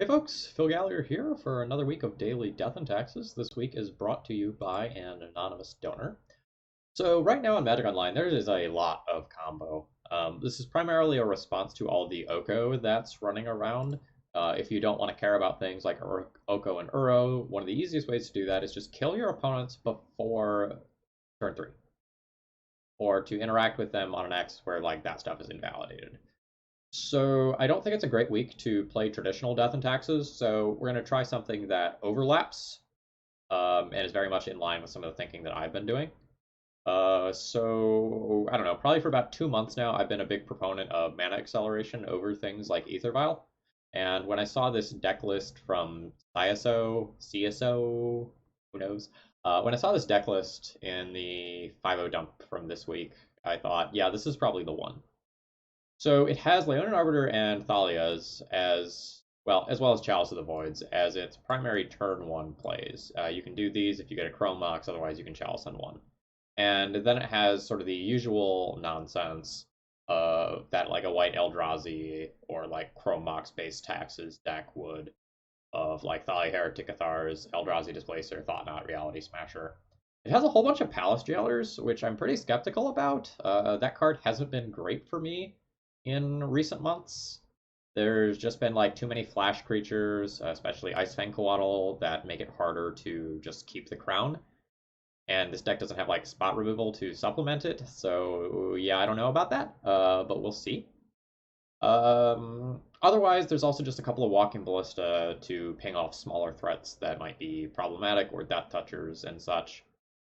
Hey folks, Phil Gallagher here for another week of Daily Death and Taxes. This week is brought to you by an anonymous donor. So right now on Magic Online, there is a lot of combo. This is primarily a response to all the Oko that's running around. If you don't want to care about things like Oko and Uro, one of the easiest ways to do that is just kill your opponents before turn 3, or to interact with them on an X where like that stuff is invalidated. So I don't think it's a great week to play traditional Death and Taxes, so we're going to try something that overlaps and is very much in line with some of the thinking that I've been doing. So I don't know, probably for about 2 months now, I've been a big proponent of mana acceleration over things like Aether Vial. And when I saw this deck list from CSO, who knows? When I saw this deck list in the 5.0 dump from this week, I thought, yeah, this is probably the one. So it has Leonin Arbiter and Thalia's as well as Chalice of the Voids as its primary turn one plays. You can do these if you get a Chrome Mox, otherwise you can Chalice on one. And then it has sort of the usual nonsense that like a white Eldrazi or like Chrome Mox based taxes deck would, of like Thalia Heretic Cathars, Eldrazi Displacer, Thought-Knot, Reality Smasher. It has a whole bunch of Palace Jailers, which I'm pretty skeptical about. That card hasn't been great for me in recent months. There's just been like too many flash creatures, especially Ice Fang Coatl, that make it harder to just keep the crown. And this deck doesn't have like spot removal to supplement it, so yeah, I don't know about that, but we'll see. Otherwise, there's also just a couple of Walking Ballista to ping off smaller threats that might be problematic, or Death Touchers and such.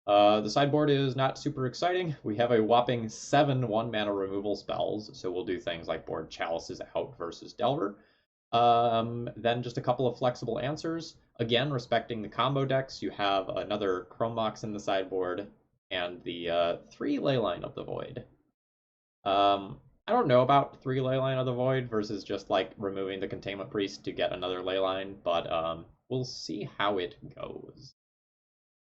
The sideboard is not super exciting. We have a whopping 7 1-mana removal spells, so we'll do things like board Chalices out versus Delver. Then just a couple of flexible answers. Again, respecting the combo decks, you have another Chrome Mox in the sideboard, and the 3 Leyline of the Void. I don't know about 3 Leyline of the Void versus just like removing the Containment Priest to get another Leyline, but we'll see how it goes.